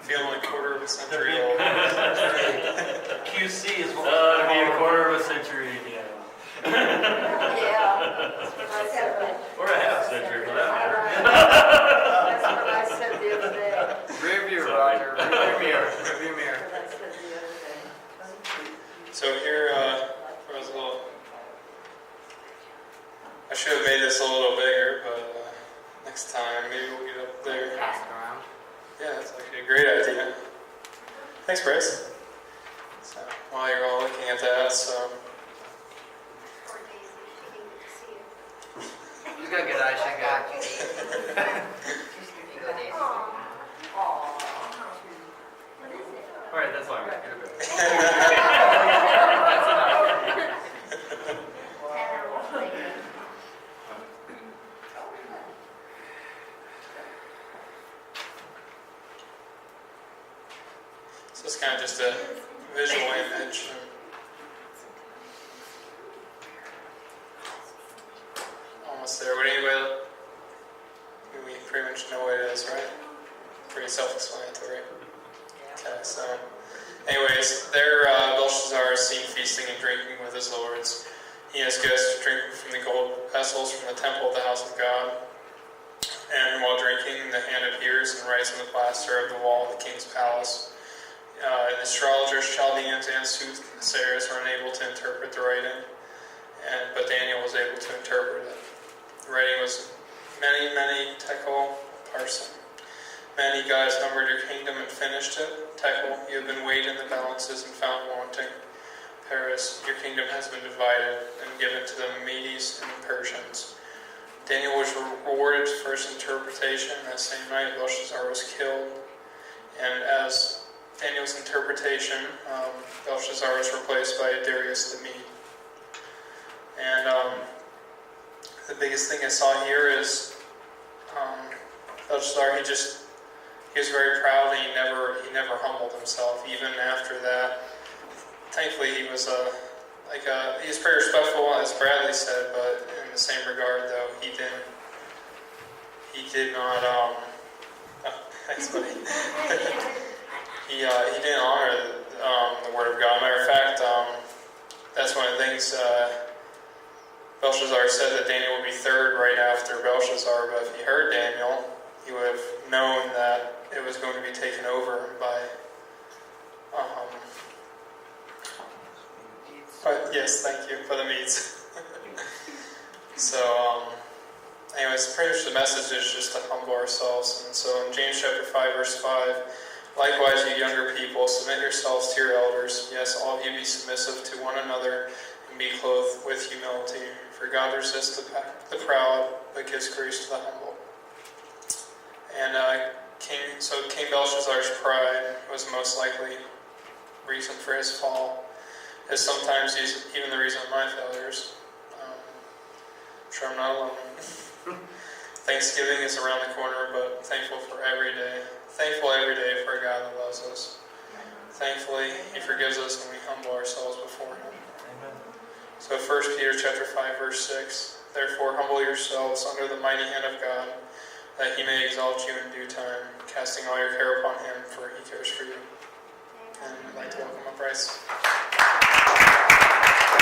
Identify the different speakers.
Speaker 1: feeling like a quarter of a century old.
Speaker 2: QC is what
Speaker 3: It'll be a quarter of a century, yeah.
Speaker 4: Yeah, that's what I said.
Speaker 3: Or a half century for that matter.
Speaker 4: That's what I said the other day.
Speaker 2: Rear view,
Speaker 3: Sorry.
Speaker 2: Roger. Rear mirror. Rear view mirror.
Speaker 4: That's what I said the other day.
Speaker 1: So here, was a little. I should have made this a little bigger, but next time maybe we'll get up there.
Speaker 2: Pass it around.
Speaker 1: Yeah, that's actually a great idea. Thanks, Bryce. So while you're all looking at that, so.
Speaker 4: Poor Daisy, she didn't get to see it.
Speaker 2: She's got good eyes, she got.
Speaker 4: Aw. What is it?
Speaker 3: Alright, that's all right. Get a bit.
Speaker 1: So it's kind of just a visual image. Almost there. Would anybody? We pretty much know what it is, right? Pretty self-explanatory. Okay, so anyways, there Belshazzar is seen feasting and drinking with his lords. He has guests drinking from the gold vessels from the temple of the house of God. And while drinking, the hand adheres and writes on the plaster of the wall of the king's palace. And astrologers, Chaldeans, and soothsayers were unable to interpret the writing, but Daniel was able to interpret it. The writing was many tekel parsin. Many gods numbered your kingdom and finished it. Tekel, you have been weighed in the balances and found wanting. Paris, your kingdom has been divided and given to the Medes and the Persians. Daniel was rewarded for his interpretation. That same night, Belshazzar was killed. And as Daniel's interpretation, Belshazzar was replaced by Darius the Mede. And the biggest thing I saw here is Belshazzar. He was very proud. He never humbled himself, even after that. Thankfully, he was he was pretty respectful, as Bradley said, but in the same regard, though, he did not. Thanks, buddy. He didn't honor the word of God. Matter of fact, that's one of the things Belshazzar said, that Daniel would be third right after Belshazzar. But if he heard Daniel, he would have known that it was going to be taken over by. But yes, thank you for the Medes. So, anyways, pretty much the message is just to humble ourselves. And so in James chapter 5, verse 5, likewise, you younger people, submit yourselves to your elders. Yes, all of you be submissive to one another and be clothed with humility. For God resists the proud, but gives grace to the humble. And King Belshazzar's pride was the most likely reason for his fall. Is sometimes even the reason of my failures. I'm sure I'm not alone. Thanksgiving is around the corner, but thankful for every day. Thankful every day for a God that loves us. Thankfully, He forgives us when we humble ourselves before Him.
Speaker 3: Amen.
Speaker 1: So 1 Peter chapter 5, verse 6, therefore humble yourselves under the mighty hand of God, that He may exalt you in due time, casting all your care upon Him, for He cares for you. And I'd like to welcome up Bryce.